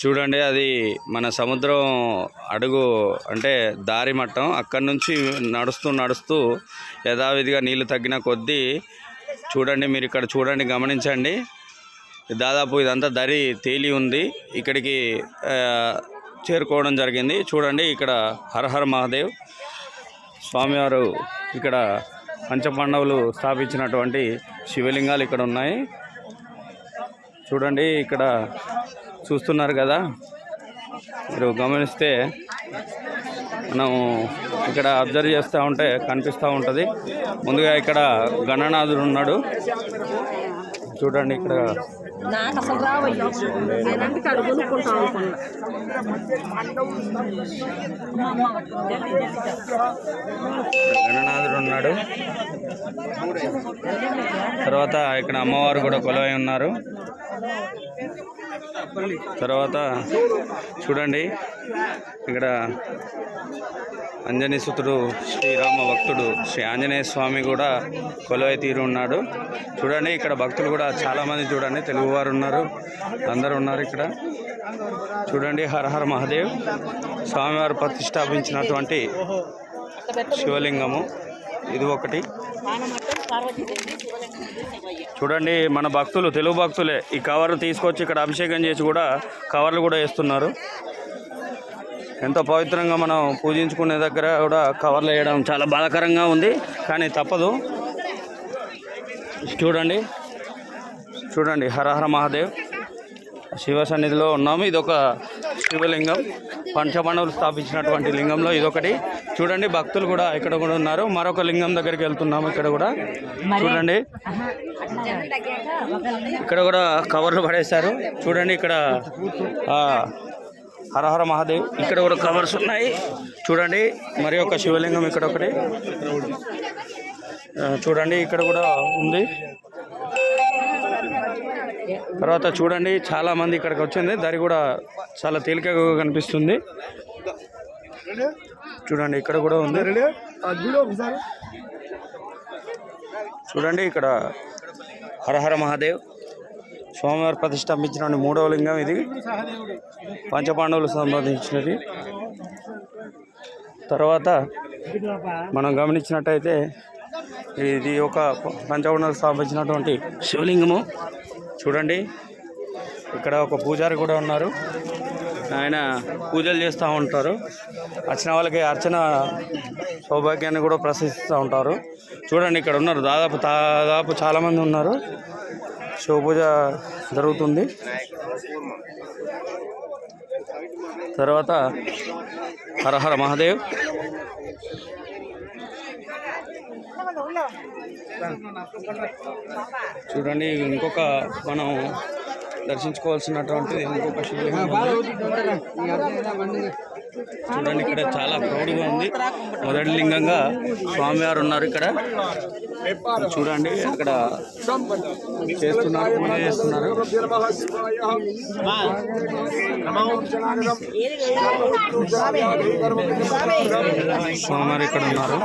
చూడండి, అది మన సముద్రం అడుగు అంటే దారి మట్టం. అక్కడి నుంచి నడుస్తూ నడుస్తూ యథావిధిగా నీళ్లు తగ్గిన కొద్దీ చూడండి, మీరు ఇక్కడ చూడండి, గమనించండి. దాదాపు ఇదంతా దరి తేలి ఉంది. ఇక్కడికి చేరుకోవడం జరిగింది. చూడండి, ఇక్కడ హరహర మహాదేవ్ స్వామివారు, ఇక్కడ పంచపాండవులు స్థాపించినటువంటి శివలింగాలు ఇక్కడ ఉన్నాయి. చూడండి, ఇక్కడ చూస్తున్నారు కదా, మీరు గమనిస్తే మనం ఇక్కడ అబ్జర్వ్ చేస్తూ ఉంటే కనిపిస్తూ ఉంటుంది. ముందుగా ఇక్కడ గణనాథుడు ఉన్నాడు. చూడండి, ఇక్కడ గణనాథుడు ఉన్నాడు. తర్వాత ఇక్కడ అమ్మవారు కూడా కొలువై ఉన్నారు. తర్వాత చూడండి, ఇక్కడ అంజనీ సుతుడు శ్రీరామ భక్తుడు శ్రీ ఆంజనేయ స్వామి కూడా కొలువై తీరు ఉన్నాడు. చూడండి, ఇక్కడ భక్తులు కూడా చాలామంది, చూడండి, తెలుగువారు ఉన్నారు, అందరూ ఉన్నారు ఇక్కడ. చూడండి, హరహర మహాదేవ్ స్వామివారు ప్రతిష్టాపించినటువంటి శివలింగము ఇది ఒకటి. చూడండి, మన భక్తులు, తెలుగు భక్తులే ఈ కవర్ తీసుకొచ్చి ఇక్కడ అభిషేకం చేసి కూడా కవర్లు కూడా వేస్తున్నారు. ఎంతో పవిత్రంగా మనం పూజించుకునే దగ్గర కూడా కవర్లు వేయడం చాలా బాధాకరంగా ఉంది, కానీ తప్పదు. చూడండి, చూడండి, హరహర మహాదేవ్ శివ సన్నిధిలో ఉన్నాము. ఇదొక శివలింగం, పంచపాండవులు స్థాపించినటువంటి లింగంలో ఇదొకటి. చూడండి, భక్తులు కూడా ఇక్కడ కూడా ఉన్నారు. మరొక లింగం దగ్గరికి వెళ్తున్నాము. ఇక్కడ కూడా చూడండి, ఇక్కడ కూడా కవర్లు పడేశారు. చూడండి, ఇక్కడ హరహర మహాదేవ్, ఇక్కడ కూడా కవర్స్ ఉన్నాయి. చూడండి, మరి ఒక శివలింగం ఇక్కడ ఒకటి. చూడండి, ఇక్కడ కూడా ఉంది. తర్వాత చూడండి, చాలామంది ఇక్కడికి వచ్చింది. దరి కూడా చాలా తేలికగా కనిపిస్తుంది. చూడండి, ఇక్కడ కూడా ఉంది. చూడండి, ఇక్కడ హరహర మహాదేవ్ స్వామివారు ప్రతిష్టాపించిన మూడవ లింగం ఇది, పంచపాండవులకు సంబంధించినది. తర్వాత మనం గమనించినట్టయితే ఇది ఒక పంచపాండవులకు స్థాపించినటువంటి శివలింగము. చూడండి, ఇక్కడ ఒక పూజారి కూడా ఉన్నారు. ఆయన పూజలు చేస్తూ ఉంటారు. వచ్చిన వాళ్ళకి అర్చన సౌభాగ్యాన్ని కూడా ప్రశంసిస్తూ ఉంటారు. చూడండి, ఇక్కడ ఉన్నారు, దాదాపు చాలామంది ఉన్నారు. శివ పూజ జరుగుతుంది. తర్వాత హరహర మహాదేవ్. చూడండి, ఇంకొక మనం దర్శించుకోవాల్సినటువంటిది ఇంకొక శివలింగం. చూడండి, ఇక్కడ చాలా క్రౌడ్గా ఉంది. మొదటి లింగంగా స్వామివారు ఉన్నారు ఇక్కడ. చూడండి, అక్కడ చేస్తున్నారు, పూజ చేస్తున్నారు. స్వామివారు ఇక్కడ ఉన్నారు.